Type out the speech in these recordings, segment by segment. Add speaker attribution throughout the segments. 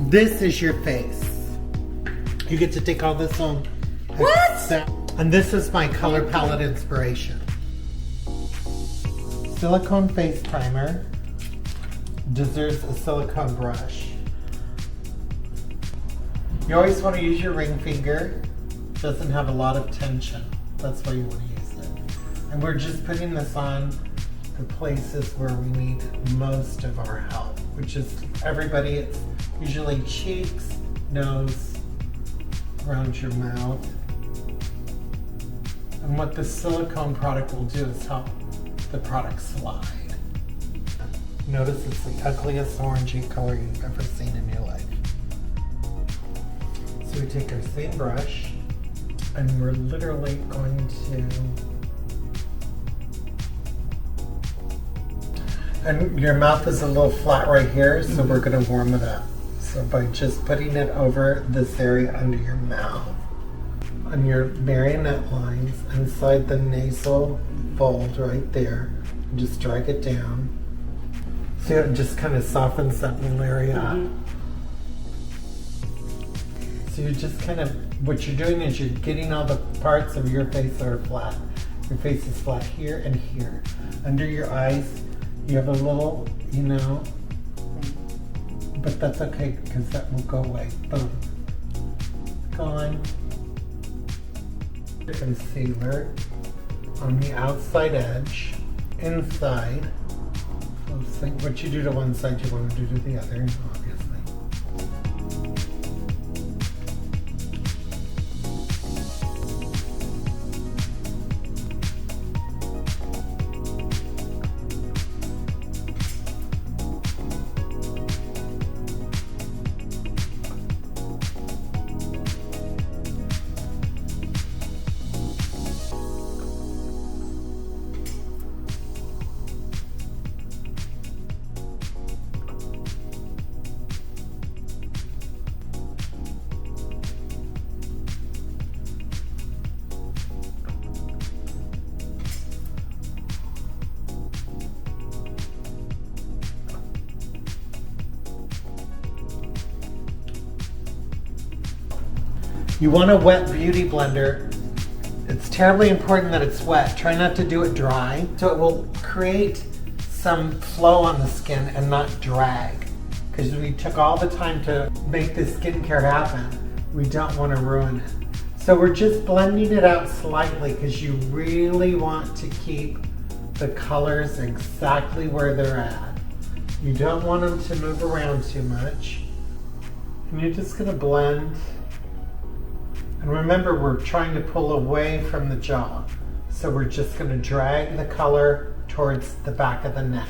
Speaker 1: This is your face. You get to take all this home.
Speaker 2: What?
Speaker 1: And this is my color palette inspiration. Silicone face primer. Deserves a silicone brush. You always want to use your ring finger. Doesn't have a lot of tension. That's why you want to use it. And we're just putting this on the places where we need most of our help, which is everybody. It's usually cheeks, nose, around your mouth. And what the silicone product will do is help the product slide. Notice it's the ugliest orangey color you've ever seen in your life. So we take our same brush and we're literally going to, and your mouth is a little flat right here, so we're going to warm it up. So by just putting it over this area under your mouth, on your marionette lines, inside the nasal fold right there, and just drag it down. See how it just kind of softens that little area up? So you're just kind of, what you're doing is you're getting all the parts of your face that are flat. Your face is flat here and here. Under your eyes, you have a little, you know, but that's okay because that will go away. Boom. Gone. Concealer on the outside edge, inside. So what you do to one side, you want to do to the other, obviously. You want a wet beauty blender. It's terribly important that it's wet. Try not to do it dry, so it will create some flow on the skin and not drag. Because we took all the time to make this skincare happen, we don't want to ruin it. So we're just blending it out slightly because you really want to keep the colors exactly where they're at. You don't want them to move around too much. And you're just going to blend. And remember, we're trying to pull away from the jaw. So we're just going to drag the color towards the back of the neck.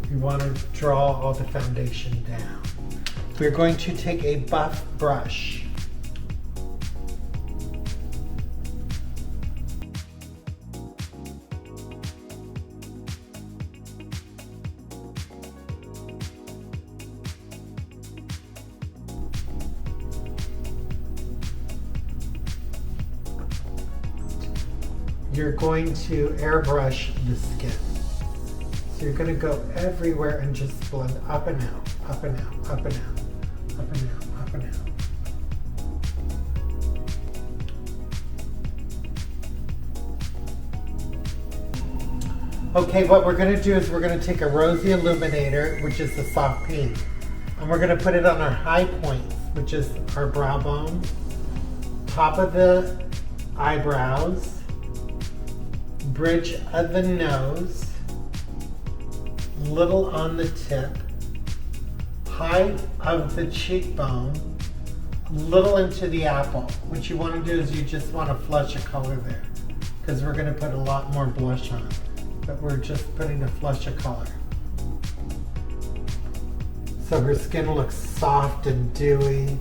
Speaker 1: You want to draw all the foundation down. We're going to take a buff brush. You're going to airbrush the skin. So you're going to go everywhere and just blend up and out, up and out, up and out, up and out, up and out. Okay, what we're going to do is we're going to take a rosy illuminator, which is the soft pink, and we're going to put it on our high points, which is our brow bone, top of the eyebrows, bridge of the nose, little on the tip, height of the cheekbone, little into the apple. What you want to do is you just want to flush a color there because we're going to put a lot more blush on, but we're just putting a flush of color. So her skin looks soft and dewy,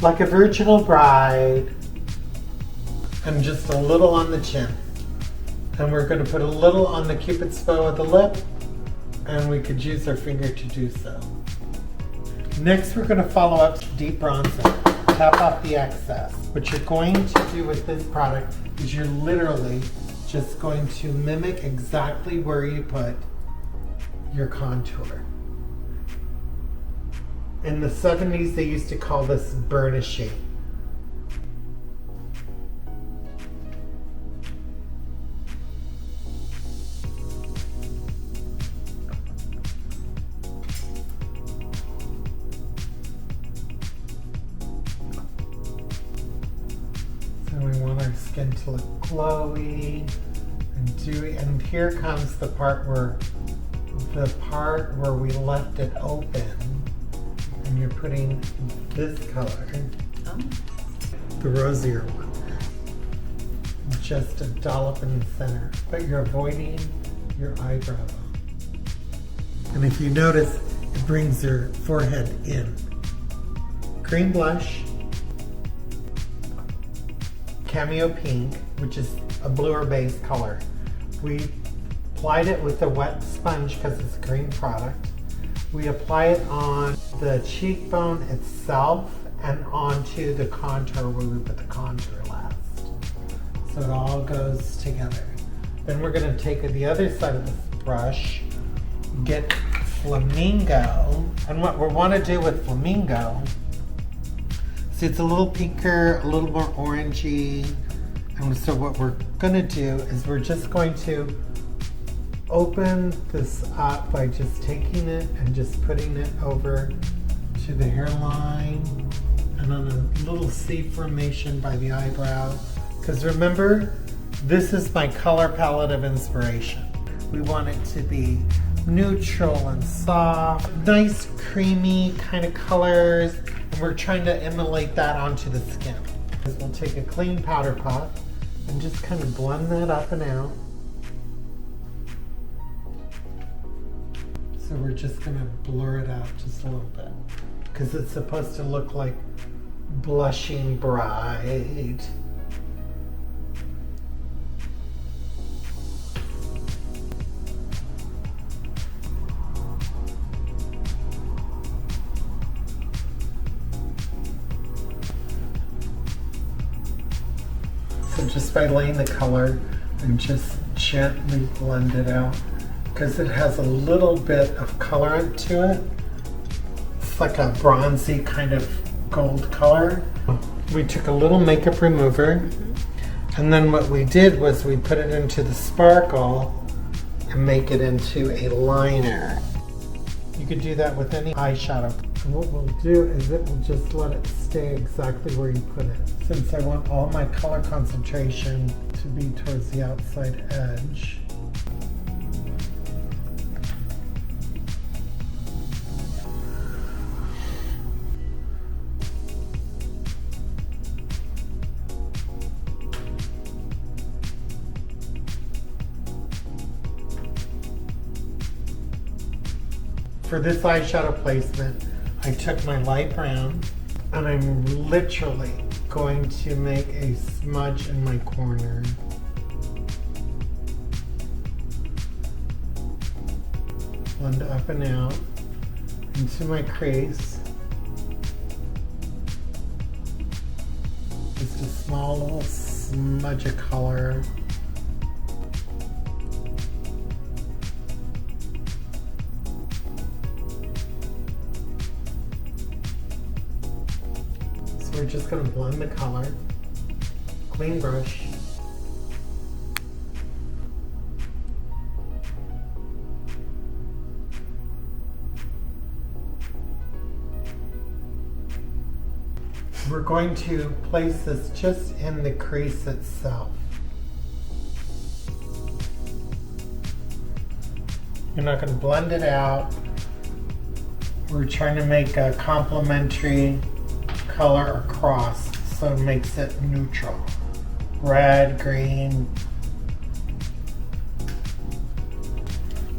Speaker 1: like a virginal bride, and just a little on the chin. And we're going to put a little on the Cupid's bow of the lip, and we could use our finger to do so. Next, we're going to follow up deep bronzer. Tap off the excess. What you're going to do with this product is you're literally just going to mimic exactly where you put your contour. In the 70s, they used to call this burnishing. So we want our skin to look glowy and dewy. And here comes the part where we left it open. And you're putting this color, the rosier one, just a dollop in the center, but you're avoiding your eyebrow bone. And if you notice, it brings your forehead in. Green blush, cameo pink, which is a bluer base color. We applied it with a wet sponge because it's a green product. We apply it on the cheekbone itself and onto the contour where we put the contour last. So it all goes together. Then we're going to take the other side of this brush, get Flamingo, and what we want to do with Flamingo, see it's a little pinker, a little more orangey, and so what we're going to do is we're just going to open this up by just taking it and just putting it over to the hairline and on a little C formation by the eyebrow. Because remember, this is my color palette of inspiration. We want it to be neutral and soft, nice creamy kind of colors, and we're trying to emulate that onto the skin. We'll take a clean powder puff and just kind of blend that up and out. So we're just going to blur it out just a little bit because it's supposed to look like blushing bride. So just by laying the color and just gently blend it out, because it has a little bit of colorant to it. It's like a bronzy kind of gold color. We took a little makeup remover, and then what we did was we put it into the sparkle and make it into a liner. You could do that with any eyeshadow. And what we'll do is it will just let it stay exactly where you put it. Since I want all my color concentration to be towards the outside edge, for this eyeshadow placement, I took my light brown and I'm literally going to make a smudge in my corner. Blend up and out into my crease. Just a small little smudge of color. We're just going to blend the color, clean brush. We're going to place this just in the crease itself. You're not going to blend it out. We're trying to make a complementary color across, so it makes it neutral. Red, green.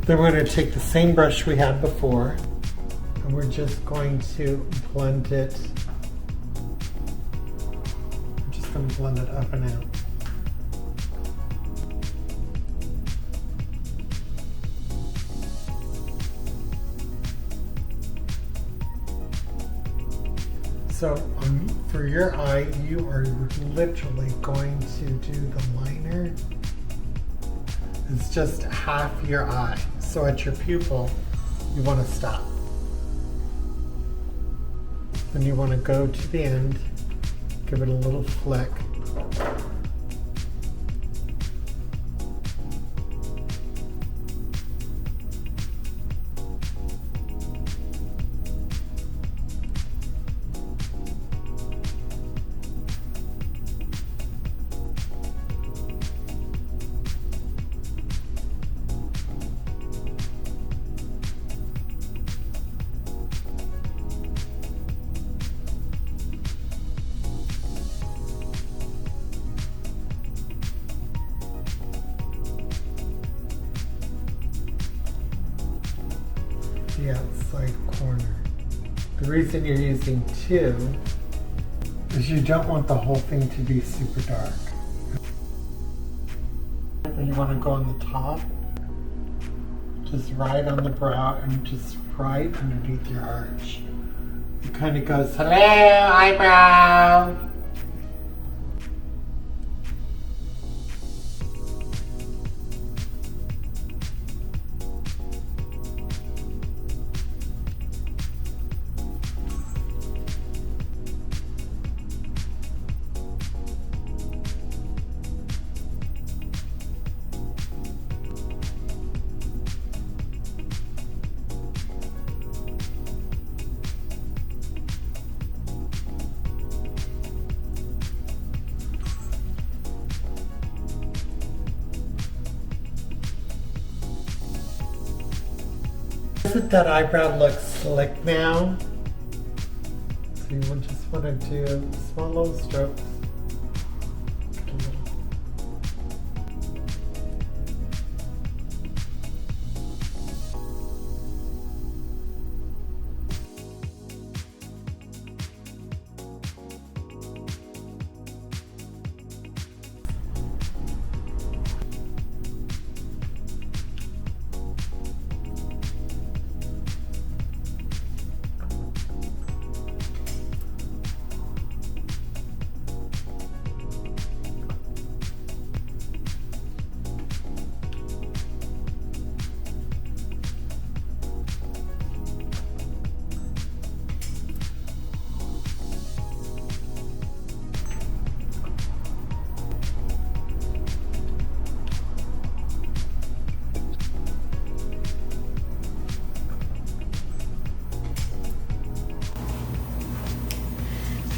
Speaker 1: Then we're going to take the same brush we had before, and we're just going to blend it. I'm just going to blend it up and out. So for your eye, you are literally going to do the corner is just half your eye. So at your pupil, you want to stop. Then you want to go to the end, give it a little flick. The outside corner. The reason you're using 2 is you don't want the whole thing to be super dark. You want to go on the top, just right on the brow and just right underneath your arch. It kind of goes, hello, eyebrow. Doesn't that eyebrow look slick now? So you just want to do small little strokes.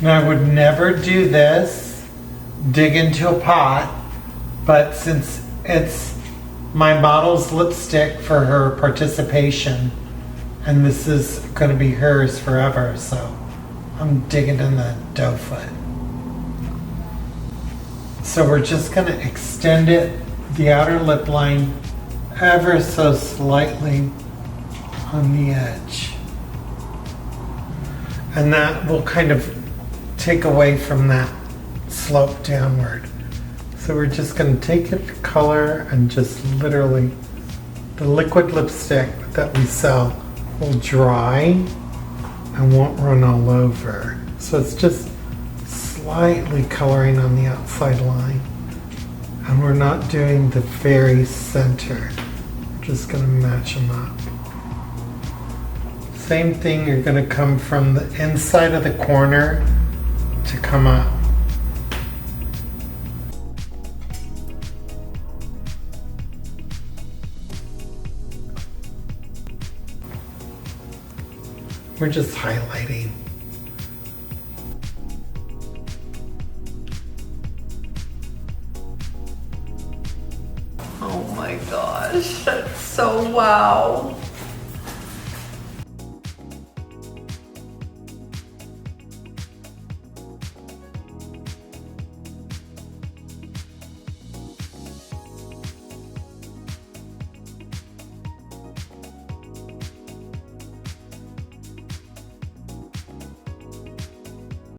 Speaker 1: Now I would never do this, dig into a pot, but since it's my model's lipstick for her participation, and this is going to be hers forever, so I'm digging in the doe foot. So we're just going to extend it, the outer lip line, ever so slightly on the edge. And that will kind of take away from that slope downward. So we're just going to take it color and just literally, the liquid lipstick that we sell will dry and won't run all over. So it's just slightly coloring on the outside line. And we're not doing the very center. We're just going to match them up. Same thing, you're going to come from the inside of the corner to come up. We're just highlighting.
Speaker 2: Oh my gosh, that's so wow.